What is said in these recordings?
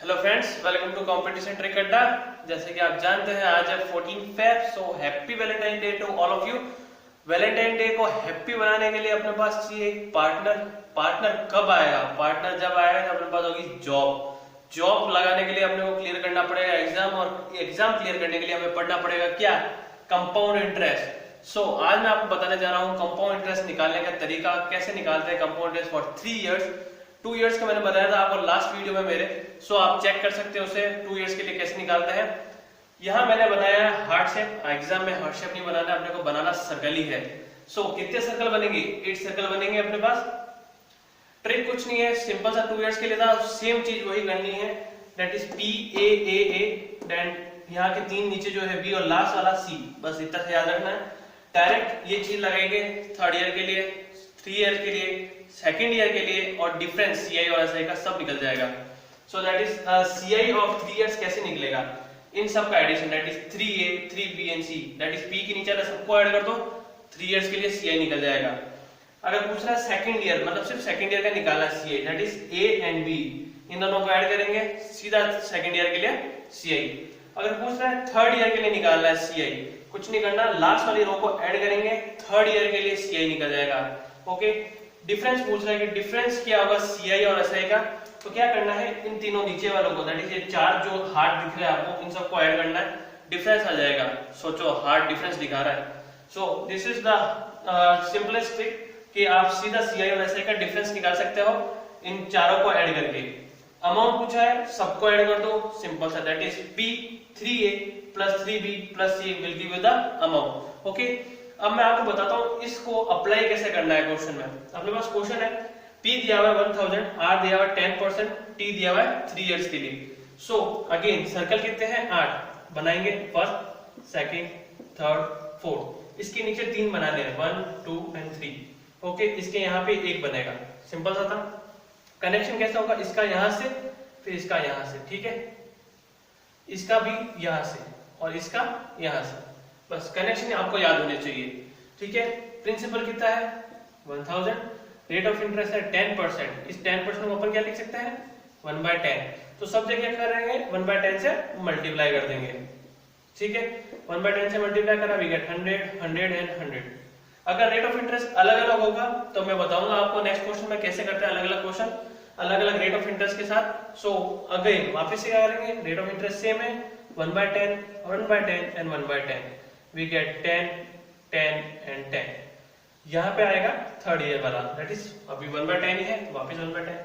Hello friends, welcome to competition trick Adda. जैसे कि आप जानते हैं आज है 14 Feb, so happy Valentine Day to all of you. Valentine Day को हैप्पी बनाने के लिए अपने पास चाहिए एक पार्टनर। पार्टनर कब आएगा? पार्टनर जब आएगा जब अपने पास होगी जॉब। जॉब लगाने के लिए अपने को क्लियर करना पड़ेगा एग्जाम, और एग्जाम क्लियर करने के लिए हमें पढ़ना पड़ेगा क्या? Compound interest. सो आज मैं आपको बताने जा रहा हूँ कंपाउंड इंटरेस्ट निकालने का तरीका, कैसे निकालते हैं compound interest for 3 years. 2 years का मैंने बताया था आपको लास्ट वीडियो में मेरे, सो आप चेक कर सकते हो उसे 2 इयर्स के लिए कैसे निकालते हैं। यहाँ मैंने बनाया है हार्ट शेप। एग्जाम में हार्ट शेप नहीं बनाना, अपने को बनाना सर्कल ही है। सो कितने सर्कल बनेंगे? 8 सर्कल बनेंगे अपने पास। ट्रिक कुछ नहीं है, सिंपल सा 2 इयर्स के लिए था, सेम चीज वही करनी है, that is P A A A, then यहाँ के 3 नीचे जो है B और लास्ट वाला C, बस इतना से याद रखना है। डायरेक्ट ये चीज लगाएंगे 3rd ईयर के लिए, 3 ईयर के लिए, 2nd ईयर के लिए, और डिफरेंस CI और SI का सब निकल जाएगा। So that is CI of 3 years कैसे निकलेगा? इन सब का addition, that is 3A 3B and C, that is P के नीचे वाला सबको ऐड कर दो, 3 इयर्स के लिए CI निकल जाएगा। अगर पूछ रहा है 2nd ईयर, मतलब सिर्फ 2nd ईयर का निकालना है CI, that is A and B, इन दोनों को ऐड करेंगे, सीधा 2nd ईयर के लिए CI। अगर पूछ रहा है 3rd ईयर के लिए निकालना है CI, कुछ नहीं करना, लास्ट वाली रो को ऐड करेंगे, 3rd ईयर के लिए CI निकल जाएगा। ओके, डिफरेंस पूछ रहा है कि डिफरेंस क्या होगा CI और SI का, तो क्या करना है, इन तीनों नीचे वालों को, दैट इज ये 4 जो हार्ट दिख रहा है आपको, इन सबको ऐड करना है, डिफरेंस आ जाएगा। सोचो हार्ट डिफरेंस दिखा रहा है। So this is the simplest trick कि आप सीधा CI और SI का डिफरेंस निकाल सकते हो इन चारों को ऐड करके। अमाउंट पूछा है, सबको ऐड कर दो, सिंपल सा, that is P 3A plus 3B plus C will give you the amount। Okay, अब मैं आपको बताता हूँ इसको अप्लाई कैसे करना है क्वेश्चन में। अपने पास क्वेश्चन है, P दिया हुआ है 1000, R दिया हुआ है 10%, T दिया हुआ है 3 इयर्स के लिए। सो अगेन सर्कल कितने हैं? 8 बनाएंगे, 1st 2nd 3rd 4th, इसके नीचे 3 बनाने हैं, 1 2 एंड 3। ओके, इसके यहाँ पे 1 बनेगा, सिंपल सा था। कनेक्शन कैसा होगा? इसका यहाँ से, फिर इसका यहाँ से, ठीक है, इसका भी यहाँ से और इसका यहाँ से, बस कनेक्शन आपको याद होने चाहिए, ठीक है। प्रिंसिपल कितना है? 1000, रेट ऑफ इंटरेस्ट है 10%, इस 10% को अपन क्या लिख सकते हैं? 1/10। तो सब जगह क्या करेंगे? 1/10 से मल्टीप्लाई कर देंगे, ठीक है। 1/10 से मल्टीप्लाई करा, वी गेट 100 100 एंड 100। अगर रेट ऑफ इंटरेस्ट अलग अलग होगा तो मैं बताऊंगा आपको नेक्स्ट क्वेश्चन में कैसे करते हैं अलग अलग क्वेश्चन, अलग अलग रेट ऑफ इंटरेस्ट के साथ। सो अगेन वापस से क्या करेंगे? रेट ऑफ इंटरेस्ट सेम है, 1/10 1/10 एंड 1/10, वी गेट 10 10 एंड 10। यहाँ पे आएगा 3rd ईयर वाला, दैट इज अभी 1/10 ही है, वापस 1/10,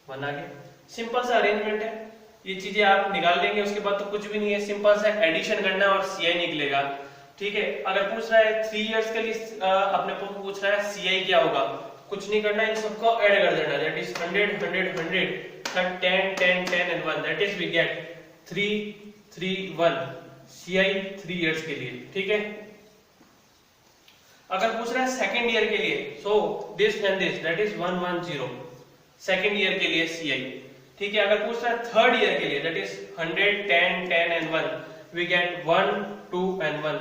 1 आ गया। सिंपल सा अरेंजमेंट है, ये चीजें आप निकाल लेंगे, उसके बाद तो कुछ भी नहीं है, सिंपल सा एडिशन करना और CI निकलेगा, ठीक है। अगर पूछ रहा है 3 इयर्स के लिए अपने को पूछ रहा है CI क्या होगा, कुछ नहीं करना, इन सबको ऐड कर देना, that is 100 100 100 10 10 10 and 1, that is we get 3 3 1 CI 3 years के लिए, ठीक है। अगर पूछ रहा है 2nd ईयर के लिए, so this and this, that is 110 2nd year के लिए CI, ठीक है। अगर पूछ रहा है 3rd ईयर के लिए, that is 100 10 10 and 1, we get 1 2 and 1,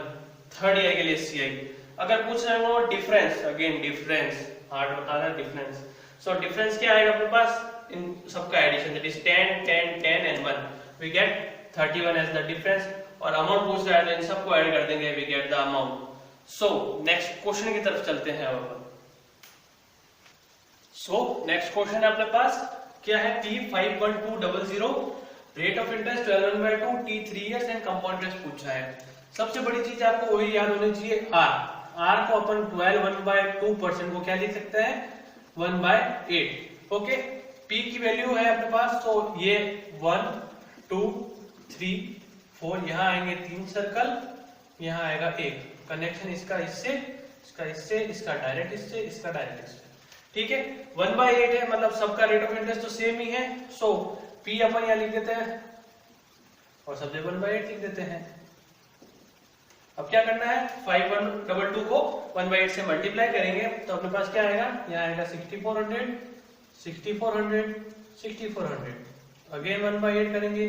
3rd year के लिए CI। अगर पूछ रहे हो डिफरेंस, अगेन डिफरेंस, हार्ड बता रहा है डिफरेंस, सो डिफरेंस क्या आएगा अपने पास? इन सबका addition, that is 10 10 10 and 1, we get 31 as the difference. और अमाउंट पूछ रहा है तो इन सबको ऐड कर देंगे, we get the amount. So next question की तरफ चलते हैं अब अपन। सो नेक्स्ट क्वेश्चन है अपने पास, क्या है? P 51200, rate of interest 12/2, T 3 years and compound interest पूछा है। सबसे बड़ी चीज आपको वही याद होनी चाहिए, R को अपन 12 1/2% को क्या लिख सकते हैं? 1/8। ओके, P की वैल्यू है अपने पास, तो ये 1 2 3 4, यहाँ आएंगे 3 सर्कल, यहाँ आएगा 1, कनेक्शन इसका इससे, इसका इससे, इसका डायरेक्ट इससे, इसका डायरेक्ट इससे, ठीक है। 1/8 है, मतलब सबका रेट ऑफ इंटरेस्ट तो सेम ही है, सो P अपन यहाँ लिख देते हैं और सब जगह 1/8 लिख देते हैं। अब क्या करना है? 5122 को 1/8 से मल्टीप्लाई करेंगे तो अपने पास क्या आएगा? यहाँ आएगा 6400 6400 6400, अगेन 1/8 करेंगे,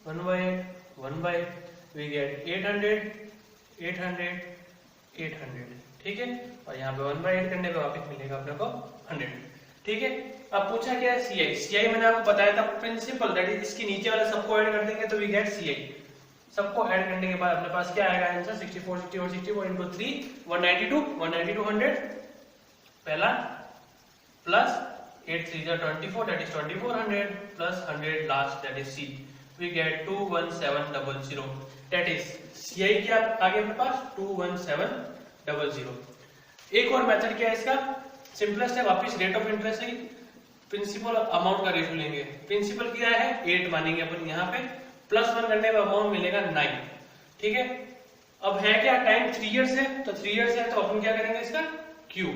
1/8 1/8, वी गेट 800 800 800, ठीक है। और यहाँ पे 1/8 करने पे वापस मिलेगा अपने को 100, ठीक है। अब पूछा क्या है सीआई। सीआई मैंने आपको बताया था प्रिंसिपल, दैट इज इसके नीचे वाले सबको ऐड कर देंगे तो वी गेट सीआई। सबको ऐड करने के बाद अपने पास क्या आएगा आंसर 64 64 64 into 3 192 192 100 पहला plus 8 3 24 that is 2400 plus 100 last that is C, we get 21700 that is CI क्या आगे अपने पास 21700। एक और मेथड क्या है इसका, सिंपलेस्ट है, वापस रेट ऑफ इंटरेस्ट है, प्रिंसिपल अमाउंट का रेशियो लेंगे। प्रिंसिपल क्या है 8 मानेंगे अपन, यहाँ पे +1 करने पे अमाउंट मिलेगा 9। ठीक है। अब है क्या टाइम 3 इयर्स है, तो 3 इयर्स है तो अपन क्या करेंगे इसका क्यूब,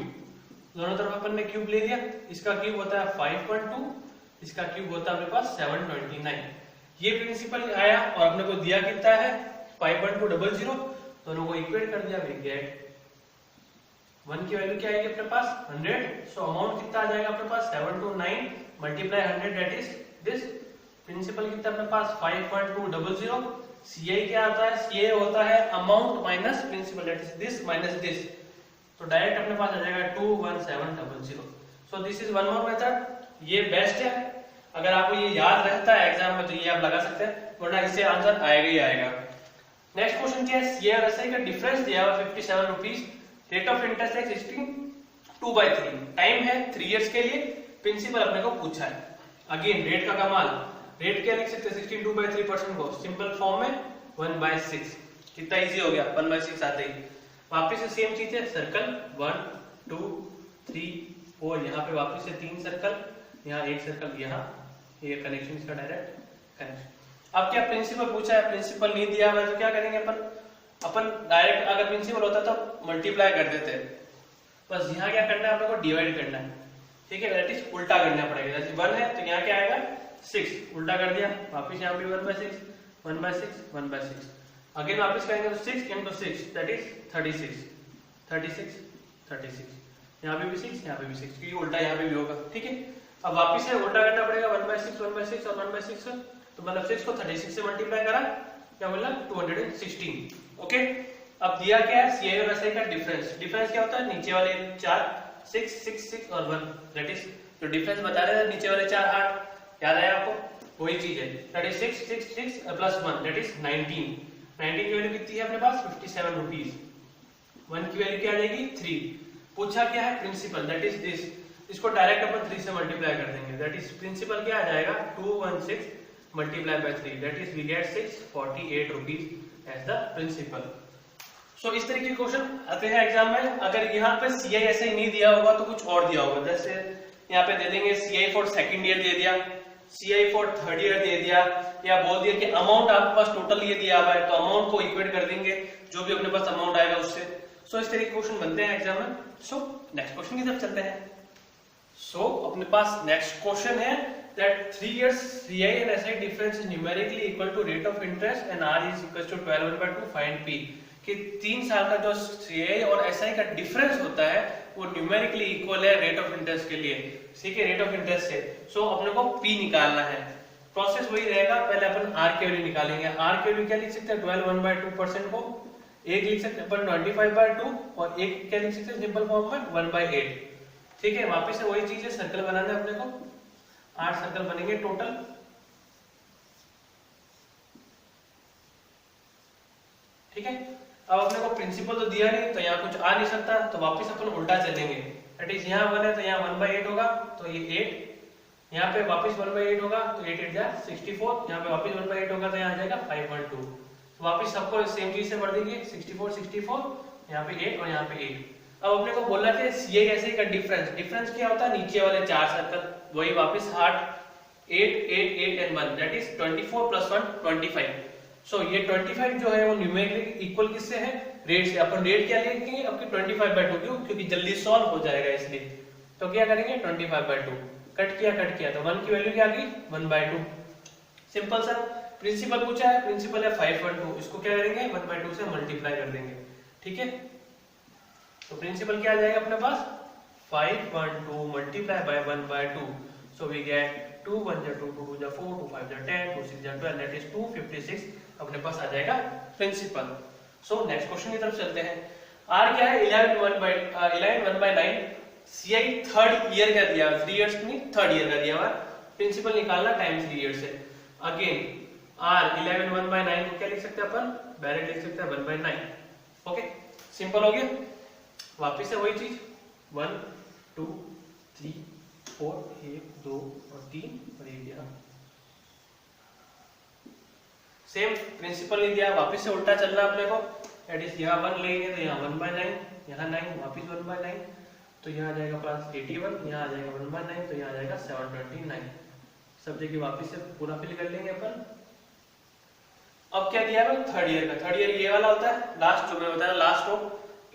दोनों तरफ अपन ने क्यूब ले लिया। इसका क्यूब होता है 5.2, इसका क्यूब होता है अपने पास 729। ये प्रिंसिपल आया और अपने को दिया कितना है 5.200, दोनों को इक्वेट कर दिया, वी गेट 1 की वैल्यू क्या आएगी अपने पास 100। सो अमाउंट कितना आ जाएगा अपने पास 729 multiply 100 that is this. Principal कितना अपने पास 5.200। सीआई क्या आता है, सीआई होता है amount minus principal that is this minus this, तो डायरेक्ट अपने पास आ जाएगा 21700। So this is one more method, ये बेस्ट है। अगर आपको ये याद रहता है एग्जाम में तो ये आप लगा सकते हैं, वरना इससे आंसर आएगा ही आएगा। नेक्स्ट क्वेश्चन क्या है, सीआई और एसआई का डिफरेंस दिया हुआ 57 रुपीज, रेट ऑफ इंटरेस्ट है 62/3, टाइम है 3 इयर्स के लिए, प्रिंसिपल अपने को पूछा है। अगेन रेट का कमाल, रेट क्या लिख सकते हैं 62/3% को सिंपल फॉर्म में 1/6, कितना इजी हो गया 1/6 आते ही। वापस से सेम चीज है, सर्कल 1 2 3 4, यहाँ पे वापस से 3 सर्कल, यहाँ एक सर्कल, यहाँ ये कनेक्शन इसका डायरेक्ट कनेक्शन। अब क्या प्रिंसिपल पूछा है, प्रिंसिपल नहीं दिया हुआ है तो क्या करेंगे अपन डायरेक्ट, अगर प्रिंसिपल होता तो मल्टीप्लाई कर देते, बस यहाँ क्या करना है अपने को डिवाइड करना है। ठीक है, दैट इज उल्टा करना पड़ेगा। जैसे 1 है तो यहाँ क्या आएगा 6, उल्टा कर दिया, वापिस यहाँ पे 1/6 1/6 1/6, अगेन वापिस करेंगे तो 6 into 6 दैट इज 36 36 36, यहाँ पे भी 6 यहाँ पे भी 6, क्योंकि उल्टा यहाँ पे भी होगा। ठीक है, अब वापिस से उल्टा करना पड़ेगा 1/6 1/6 और 1/6, तो मतलब 6 को 36 से मल्टीप्लाई करा, क्या बोला 216। ओके, अब दिया क्या है सीआई और एसआई का डिफरेंस। डिफरेंस क्या होता है, नीचे वाले 4 6 6 6 और 1, दैट इज जो डिफरेंस बता रहे थे नीचे वाले 4 8, याद आया आपको, वही चीज है, that is 6 6 6 plus 1 that is 19। 19 की वैल्यू कितनी है अपने पास 57 रुपीज, 1 की वैल्यू क्या आ जाएगी 3। पूछा क्या है प्रिंसिपल, दैट इज दिस, इसको डायरेक्ट अपन 3 से मल्टीप्लाई कर देंगे, दैट इज प्रिंसिपल क्या आ जाएगा 216 multiply by 3 that is we get 648 rupees as the principal. So इस तरीके के क्वेश्चन आते हैं एग्जाम में। अगर यहाँ पे सीआई ऐसे ही नहीं दिया होगा तो कुछ और दिया होगा, जैसे यहाँ पे दे देंगे सीआई फॉर सेकंड ईयर दे दिया, सीआई फॉर थर्ड ईयर दे दिया, या बोल दिया कि अमाउंट आपके पास टोटल ये दिया हुआ है तो अमाउंट को इक्वेट कर देंगे जो भी अपने पास अमाउंट आएगा उससे। सो इस तरीके के क्वेश्चन बनते हैं एग्जाम में। सो नेक्स्ट क्वेश्चन की तरफ चलते हैं। सो अपने पास नेक्स्ट क्वेश्चन है that 3 years CI and SI difference is numerically equal to rate of interest and R is equal to 12/2 find P, कि 3 साल का जो CI और SI का डिफरेंस होता है वो न्यूमेरिकली इक्वल है रेट ऑफ इंटरेस्ट के लिए, ठीक है, रेट ऑफ इंटरेस्ट से। सो अपने को P निकालना है, प्रोसेस वही रहेगा, पहले अपन R की वैल्यू निकालेंगे। R की वैल्यू क्या लिख सकते हैं 12 1/2% को, एक लिख सकते हैं अपन 25/2 और एक क्या लिख सकते हैं सिंपल फॉर्म में 1/8। ठीक है, वापस से वही चीज है, सर्कल बनाना है अपने को, 8 सर्कल बनेंगे टोटल। ठीक है, अब अपने को प्रिंसिपल तो दिया नहीं तो यहाँ कुछ आ नहीं सकता, तो वापस अपन उल्टा चलेंगे, दैट इज यहाँ 1 है तो यहाँ 1/8 होगा, तो ये 8, यहाँ पे वापस 1/8 होगा तो 8 8 जा 64, यहाँ पे वापस 1/8 होगा तो यहाँ आ जाएगा 5/2, तो वापस सबको सेम चीज से बढ़ देंगे 64 64, यहाँ पे 8 और यहाँ पे 8। अब अपने को बोला कि सीआई एसआई का डिफरेंस, डिफरेंस क्या होता है नीचे वाले 4 सर्कल, वही वापस 8 8 8 8 एंड 1 दैट इज 24 प्लस 1 25। सो ये 25 जो है वो न्यूमेरिकली इक्वल किससे है, रेट से। अपन रेट क्या लिखेंगे आपकी 25/2, क्यों, क्योंकि जल्दी सॉल्व हो जाएगा इसलिए, तो क्या करेंगे 25/2, कट किया तो 1 की वैल्यू क्या आ गई 1/2। सिंपल सर, प्रिंसिपल पूछा है, प्रिंसिपल है 5/2, इसको क्या करेंगे 1/2 से मल्टीप्लाई कर देंगे। ठीक है, तो प्रिंसिपल क्या आ जाएगा अपने पास 5/2 multiply by 1/2, so we get 2 1 जा 2 2 जा 4 2 5 जा 10 2 6 जा 12 दैट इज 256 अपने पास आ जाएगा प्रिंसिपल। सो नेक्स्ट क्वेश्चन की तरफ चलते हैं। R क्या है 11 1/9 सीआई थर्ड ईयर का दिया हुआ, 3 इयर्स नहीं थर्ड ईयर का दिया हुआ, प्रिंसिपल निकालना टाइम 3 इयर्स है। अगेन आर 11 1/9 को क्या लिख सकते हैं अपन, डायरेक्ट लिख सकते हैं 1/9। ओके सिंपल हो गया। वापिस से वही चीज 1 2 3 4 1 2 और 3 और ये दिया, सेम प्रिंसिपल नहीं दिया, वापिस से उल्टा चलना अपने को। दैट इज यहाँ 1 लेंगे तो यहाँ 1/9, यहाँ 9 वापिस 1/9, तो यहाँ आ जाएगा प्लस 81, यहाँ आ जाएगा 1/9, तो यहाँ आ जाएगा 729। सब जगह वापिस से पूरा फिल कर लेंगे अपन। अब क्या दिया है थर्ड ईयर का, थर्ड ईयर ये वाला होता है लास्ट जो मैं बताया last row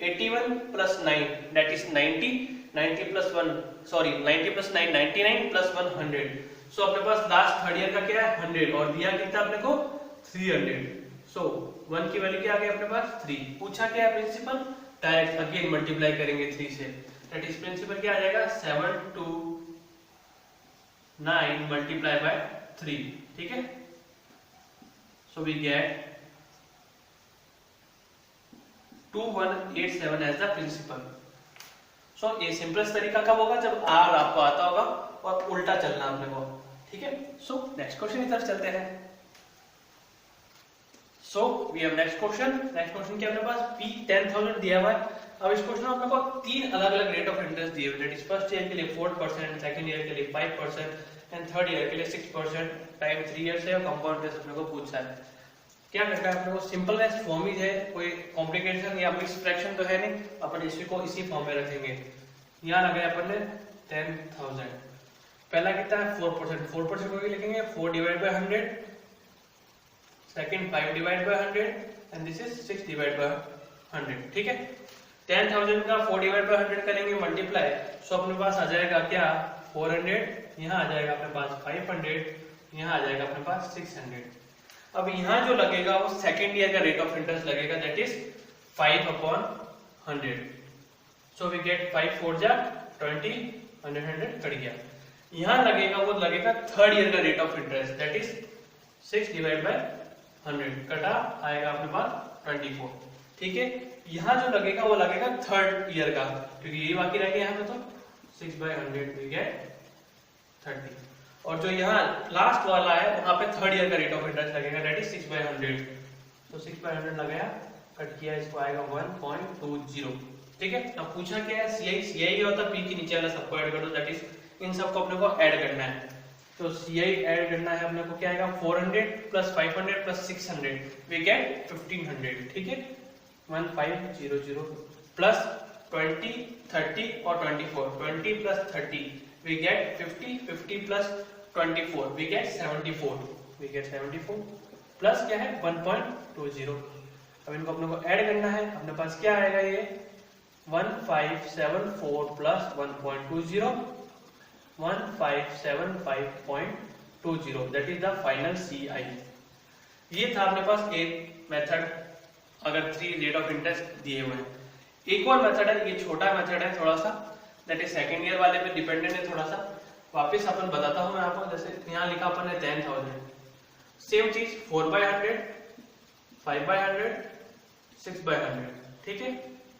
81 plus 9 that is 90, 90 plus 1 sorry 90 plus 9 99 plus 100। So अपने पास लास्ट थर्ड ईयर का क्या है 100 और दिया कितना अपने को 300। सो 1 की वैल्यू क्या आ गई अपने पास 3। पूछा क्या है प्रिंसिपल, डायरेक्ट अगेन मल्टीप्लाई करेंगे 3 से, दैट इज प्रिंसिपल क्या आ जाएगा 7 2 9 मल्टीप्लाई बाय 3। ठीक है, so we get 2187 as the principal। so ये सिंपलेस्ट तरीका कब होगा, जब आर आपको आता होगा और उल्टा चलना अपने को। ठीक है, सो नेक्स्ट क्वेश्चन की तरफ चलते हैं। So we have next question. Next question क्या अपने पास P 10,000 दिया हुआ है। अब इस क्वेश्चन में अपने को 3 अलग अलग रेट ऑफ इंटरेस्ट दिए हुए हैं। दैट इज फर्स्ट ईयर के लिए 4%, सेकंड ईयर के लिए 5% एंड थर्ड ईयर के लिए 6%। टाइम 3 इयर्स है और कंपाउंड इंटरेस्ट अपने को पूछा है। क्या करना है अपने को, सिंपल एज फॉर्म ही है, कोई कॉम्प्लिकेशन या मिक्स फ्रैक्शन तो है नहीं, अपन इसी को इसी फॉर्म में रखेंगे। यहाँ लगाया अपन ने 10,000, पहला कितना है 4%, 4% को लिखेंगे 4 divide by 100, second 5 divide by 100 and this is 6 divide by 100। ठीक है, 10,000 का 4 डिवाइड बाय 100 करेंगे मल्टीप्लाई, सो अपने पास आ जाएगा क्या 400, यहाँ आ जाएगा अपने पास 500, यहाँ आ जाएगा अपने पास 600। अब यहाँ जो लगेगा वो सेकेंड ईयर का रेट ऑफ इंटरेस्ट लगेगा, that is 5/100। So we get 5 4 जा 20, 100 कट गया। यहाँ लगेगा वो लगेगा थर्ड ईयर का rate of interest, that is 6 divide by 100 कटा आएगा अपने पास 24। ठीक है, यहाँ जो लगेगा वो लगेगा थर्ड ईयर का, क्योंकि ये बाकी रह गया यहाँ पे, तो 6/100 वी गेट 30। और जो यहाँ लास्ट वाला है वहां पे थर्ड ईयर का रेट ऑफ इंटरेस्ट लगेगा, दैट इज 6/100। तो 6/100 लगाया, कट किया, इसको आएगा 1.20। ठीक है, अब पूछा क्या है सीआई, सीआई होता है पी के नीचे वाला सबको ऐड कर दो, दैट इज इन सबको अपने को ऐड करना है। तो सीआई ऐड करना है अपने को, क्या आएगा 400 प्लस 500 प्लस 600 वी गेट 1500। ठीक है, 1500 प्लस 20 30 और 24, 20 plus 30 we get 50, 50 plus 24 we get 74, we get 74 plus क्या है 1.20। अब इनको अपने को ऐड करना है, अपने पास क्या आएगा ये 1574 plus 1.20 1575.20, that is the final CI। ये था अपने पास एक मेथड, अगर 3 रेट ऑफ इंटरेस्ट दिए हुए हैं। एक और मेथड है, ये छोटा मेथड है थोड़ा सा, दैट इज सेकंड ईयर वाले पे डिपेंडेंट है थोड़ा सा। वापस अपन बताता हूं मैं आपको, जैसे यहाँ लिखा अपन ने 10,000, सेम चीज 4/100, 5/100, 6/100। ठीक है,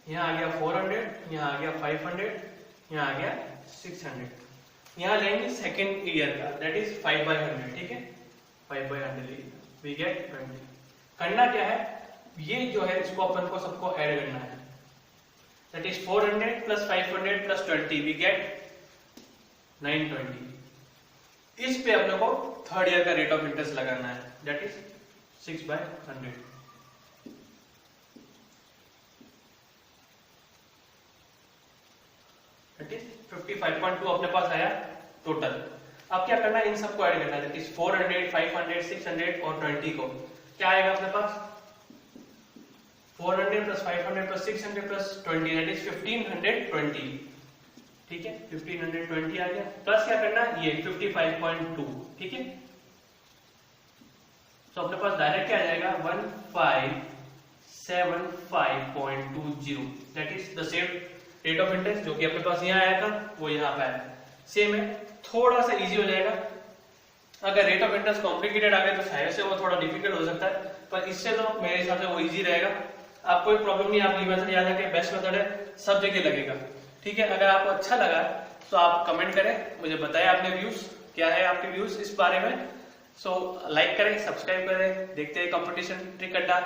यहाँ आ गया 400, यहाँ आ गया 500, यहाँ आ गया 600। यहाँ लेंगे सेकंड ईयर का, दैट इज 5/100। ठीक है, 5/100 वी गेट 20। करना क्या है, ये जो है इसको अपन को सबको ऐड करना है, that is 400 plus 500 plus 20 we get 920। इस पे अपने को थर्ड ईयर का रेट ऑफ इंटरेस्ट लगाना है, that is 6/100। that is 55.2 अपने पास आया टोटल। अब क्या करना है, इन सबको ऐड करना है, that is 400 500 600 और 20 को क्या आएगा अपने पास 400 plus 500 plus 600 plus 20, that is 1520। ठीक है, 1520 आ गया, प्लस क्या करना है ये 55.2। ठीक है, तो अपने पास डायरेक्ट क्या आ जाएगा 1575.20, that is the same rate of interest जो कि अपने पास यहाँ आया था वो यहाँ पे आया, सेम है। थोड़ा सा इजी हो जाएगा, अगर रेट ऑफ इंटरेस्ट कॉम्प्लिकेटेड आ गया तो शायद से वो थोड़ा डिफिकल्ट हो सकता है, पर इससे तो मेरे हिसाब से वो इजी रहेगा। आपको कोई प्रॉब्लम नहीं, आप ये मेथड याद रखें, बेस्ट मेथड है, सब जगह लगेगा। ठीक ठीक है, अगर आपको अच्छा लगा तो आप कमेंट करें, मुझे बताएं आपने व्यूज क्या है, आपके व्यूज इस बारे में। सो लाइक करें, सब्सक्राइब करें, देखते हैं कंपटीशन ट्रिक अड्डा।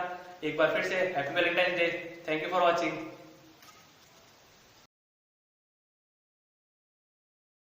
एक बार फिर से happy Valentine day. Thank you for watching.